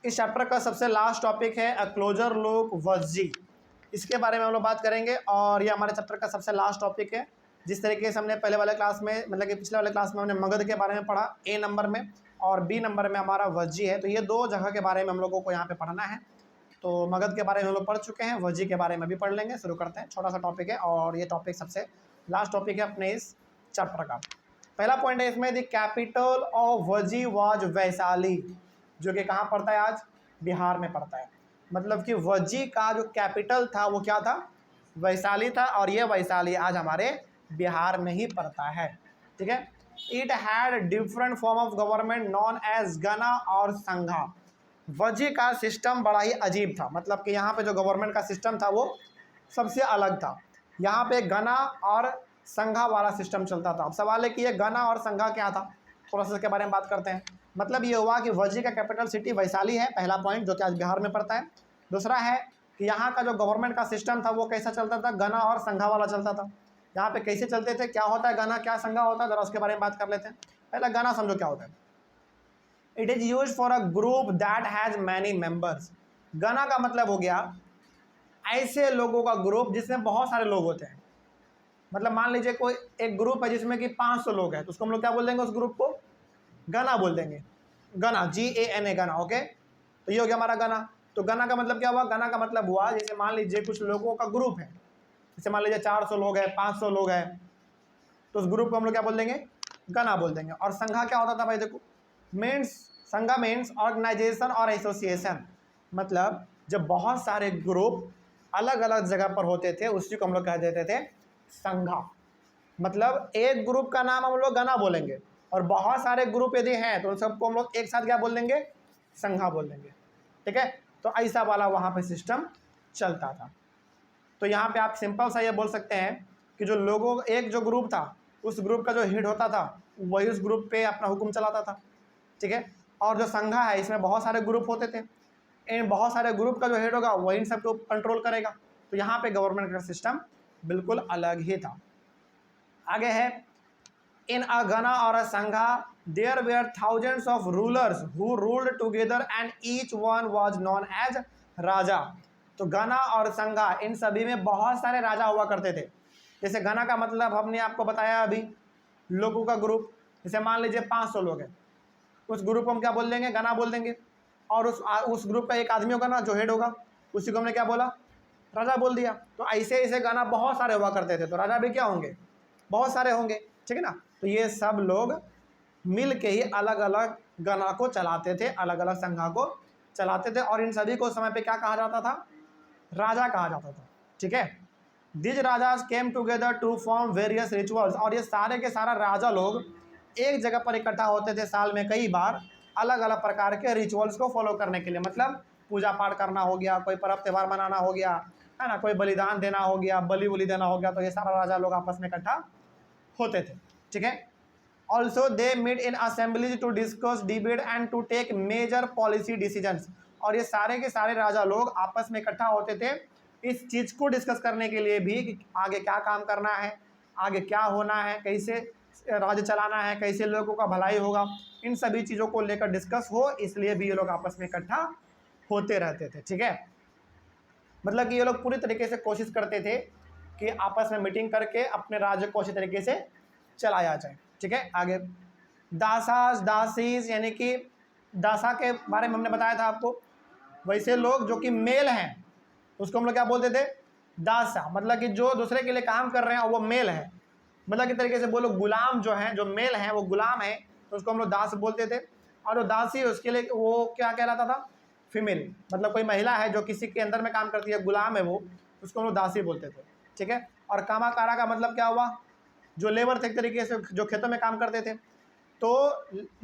इस चैप्टर का सबसे लास्ट टॉपिक है अ क्लोजर लुक वजी। इसके बारे में हम लोग बात करेंगे और ये हमारे चैप्टर का सबसे लास्ट टॉपिक है। जिस तरीके से हमने पहले वाले क्लास में मतलब कि पिछले वाले क्लास में हमने मगध के बारे में पढ़ा ए नंबर में और बी नंबर में हमारा वजी है, तो ये दो जगह के बारे में हम लोगों को यहाँ पे पढ़ना है। तो मगध के बारे में हम लोग पढ़ चुके हैं, वजी के बारे में भी पढ़ लेंगे। शुरू करते हैं, छोटा सा टॉपिक है और ये टॉपिक सबसे लास्ट टॉपिक है अपने इस चैप्टर का। पहला पॉइंट है इसमें, द कैपिटल ऑफ वजी वाज वैशाली, जो कि कहाँ पड़ता है, आज बिहार में पड़ता है। मतलब कि वजी का जो कैपिटल था वो क्या था, वैशाली था, और ये वैशाली आज हमारे बिहार में ही पड़ता है। ठीक है। It had different form of government known as gana और संघा। वजी का सिस्टम बड़ा ही अजीब था, मतलब कि यहाँ पे जो गवर्नमेंट का सिस्टम था वो सबसे अलग था। यहाँ पे गना और संघा वाला सिस्टम चलता था। अब सवाल है कि ये गना और संघा क्या था, थोड़ा सा इसके बारे में बात करते हैं। मतलब ये हुआ कि वजी का कैपिटल सिटी वैशाली है, पहला पॉइंट, जो कि आज बिहार में पड़ता है। दूसरा है कि यहाँ का जो गवर्नमेंट का सिस्टम था वो कैसा चलता था, गना और संघा वाला चलता था। यहाँ पे कैसे चलते थे, क्या होता है गना, क्या संघा होता है, जरा उसके बारे में बात कर लेते हैं। पहला गना समझो क्या होता है। It is use for a group that has many members. गना का मतलब हो गया ऐसे लोगों का ग्रुप जिसमें बहुत सारे लोग होते हैं। मतलब मान लीजिए कोई एक ग्रुप है जिसमें कि 500 लोग हैं, तो उसको हम लोग क्या बोल देंगे, उस ग्रुप को गना बोल देंगे। गना, GANA, गना। ओके, तो ये हो गया हमारा गना। तो गना का मतलब क्या हुआ, गना का मतलब हुआ जैसे मान लीजिए कुछ लोगों का ग्रुप है, जैसे मान लीजिए 400 लोग हैं, 500 लोग हैं, तो उस ग्रुप को हम लोग क्या बोल देंगे, गना बोल देंगे। और संघा क्या होता था भाई, देखो, मीन्स संघा मीन्स ऑर्गेनाइजेशन और एसोसिएशन। मतलब जब बहुत सारे ग्रुप अलग अलग जगह पर होते थे उसी को हम लोग कह देते थे संघा। मतलब एक ग्रुप का नाम हम लोग गना बोलेंगे और बहुत सारे ग्रुप यदि हैं तो उन सबको हम लोग एक साथ क्या बोल देंगे, संघा बोल देंगे। ठीक है। तो ऐसा वाला वहाँ पे सिस्टम चलता था। तो यहाँ पे आप सिंपल सा ये बोल सकते हैं कि जो लोगों एक जो ग्रुप था उस ग्रुप का जो हेड होता था वही उस ग्रुप पे अपना हुक्म चलाता था। ठीक है। और जो संघा है इसमें बहुत सारे ग्रुप होते थे, इन बहुत सारे ग्रुप का जो हेड होगा वही इन सबको कंट्रोल करेगा। तो यहाँ पे गवर्नमेंट का सिस्टम बिल्कुल अलग ही था। आगे है, इन अ गना और अ संघा there were thousands of rulers who ruled together and each one was known as raja. तो गना और संघा इन सभी में बहुत सारे राजा हुआ करते थे। जैसे गना का मतलब हमने आपको बताया अभी, लोगों का ग्रुप। जैसे मान लीजिए 500 लोग हैं, उस ग्रुप को हम क्या बोल देंगे, गना बोल देंगे। और उस ग्रुप का एक आदमी होगा ना जो हेड होगा, उसी को हमने क्या बोला, राजा बोल दिया। तो ऐसे ऐसे गाना बहुत सारे हुआ करते थे, तो राजा भी क्या होंगे, बहुत सारे होंगे। ठीक है ना। तो ये सब लोग मिल के ही अलग अलग गना को चलाते थे, अलग अलग संघा को चलाते थे, और इन सभी को समय पे क्या कहा जाता था, राजा कहा जाता था। ठीक है। These rajas came together to form various rituals. और ये सारे के सारा राजा लोग एक जगह पर इकट्ठा होते थे साल में कई बार, अलग अलग प्रकार के रिचुअल्स को फॉलो करने के लिए। मतलब पूजा पाठ करना हो गया, कोई पर्व त्यौहार मनाना हो गया, है ना, कोई बलिदान देना हो गया, बलि उली देना हो गया, तो ये सारा राजा लोग आपस में इकट्ठा होते थे। ठीक है। Also they meet in assemblies to discuss, debate and to take major policy decisions. और ये सारे के सारे राजा लोग आपस में इकट्ठा होते थे इस चीज़ को डिस्कस करने के लिए भी कि आगे क्या काम करना है, आगे क्या होना है, कैसे राज्य चलाना है, कैसे लोगों का भलाई होगा, इन सभी चीज़ों को लेकर डिस्कस हो, इसलिए भी ये लोग आपस में इकट्ठा होते रहते थे। ठीक है। मतलब कि ये लोग पूरी तरीके से कोशिश करते थे कि आपस में मीटिंग करके अपने राज्य को अच्छी तरीके से चलाया जाए। ठीक है। आगे, दासास दासीज, यानी कि दासा के बारे में हमने बताया था आपको। वैसे लोग जो कि मेल हैं उसको हम लोग क्या बोलते थे, दासा। मतलब कि जो दूसरे के लिए काम कर रहे हैं वो मेल है। मतलब एक तरीके से बोलो गुलाम जो हैं, जो मेल हैं वो गुलाम है, तो उसको हम लोग दास बोलते थे। और जो दासी है उसके लिए वो क्या कहलाता था, फीमेल। मतलब कोई महिला है जो किसी के अंदर में काम करती है, गुलाम है वो, उसको हम लोग दासी बोलते थे। ठीक है। और कामाकारा का मतलब क्या हुआ, जो लेबर थे एक तरीके से, जो खेतों में काम करते थे। तो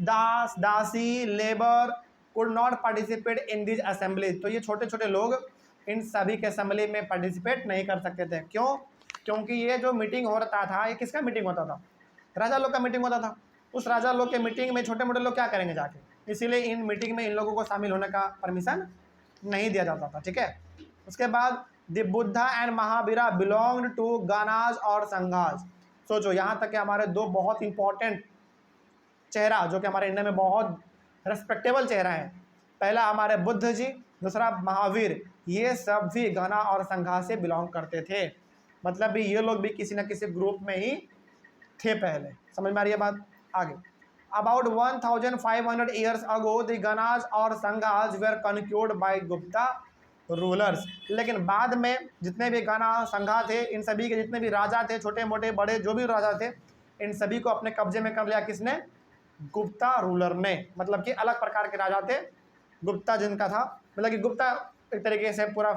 दास दासी labour could not participate in this assembly. तो ये छोटे छोटे लोग इन सभी के असेंबली में पार्टिसिपेट नहीं कर सकते थे। क्यों? क्योंकि ये जो मीटिंग हो रहा था ये किसका मीटिंग होता था, राजा लोग का मीटिंग होता था। उस राजा लोग के मीटिंग में छोटे मोटे लोग क्या करेंगे जाके, इसीलिए इन मीटिंग में इन लोगों को शामिल होने का परमिशन नहीं दिया जाता था। ठीक है। उसके बाद the Buddha and Mahavira belonged to ganas और संघाज। सोचो, यहाँ तक कि हमारे दो बहुत इंपॉर्टेंट चेहरा जो कि हमारे इंडिया में बहुत रेस्पेक्टेबल चेहरा है, पहला हमारे बुद्ध जी, दूसरा महावीर, ये सब भी घना और संघा से बिलोंग करते थे। मतलब भी ये लोग भी किसी न किसी ग्रुप में ही थे पहले। समझ में आ रही है बात? आगे, अबाउट 1500 ईयर्स अगो द गणाज और संघाज वेर कन्क्यूर्ड बाय गुप्ता रूलर्स। लेकिन बाद में जितने भी गणा संघा थे, इन सभी के जितने भी राजा थे, छोटे मोटे बड़े जो भी राजा थे, इन सभी को अपने कब्जे में कर लिया किसने? गुप्ता रूलर ने। मतलब कि अलग प्रकार के राजा थे। गुप्ता जिनका था, मतलब कि गुप्ता एक तरीके से पूरा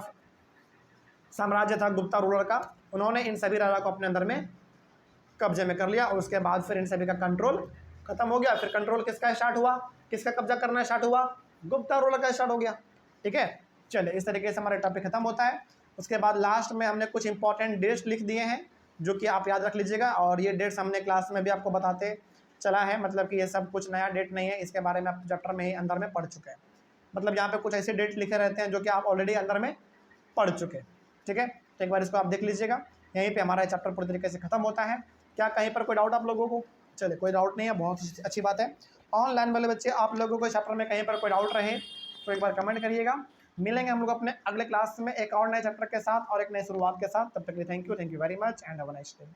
साम्राज्य था गुप्ता रूलर का, उन्होंने इन सभी राजा को अपने अंदर में कब्जे में कर लिया और उसके बाद फिर इन सभी का कंट्रोल खत्म हो गया। फिर कंट्रोल किसका स्टार्ट हुआ? किसका कब्जा करना स्टार्ट हुआ? गुप्ता रूलर का स्टार्ट हो गया। ठीक है, चलिए इस तरीके से हमारा टॉपिक खत्म होता है। उसके बाद लास्ट में हमने कुछ इंपॉर्टेंट डेट्स लिख दिए हैं जो कि आप याद रख लीजिएगा, और ये डेट्स हमने क्लास में भी आपको बताते चला है। मतलब कि ये सब कुछ नया डेट नहीं है, इसके बारे में आप चैप्टर में ही अंदर में पढ़ चुके हैं। मतलब यहाँ पे कुछ ऐसे डेट लिखे रहते हैं जो कि आप ऑलरेडी अंदर में पढ़ चुके हैं। ठीक है, तो एक बार इसको आप देख लीजिएगा। यहीं पे हमारा चैप्टर पूरी तरीके से खत्म होता है। क्या कहीं पर कोई डाउट आप लोगों को? चलिए, कोई डाउट नहीं है, बहुत अच्छी बात है। ऑनलाइन वाले बच्चे, आप लोगों को चैप्टर में कहीं पर कोई डाउट रहे तो एक बार कमेंट करिएगा। मिलेंगे हम लोग अपने अगले क्लास में एक और नए चैप्टर के साथ और एक नई शुरुआत के साथ। तब तक के लिए thank you very much and have a nice day.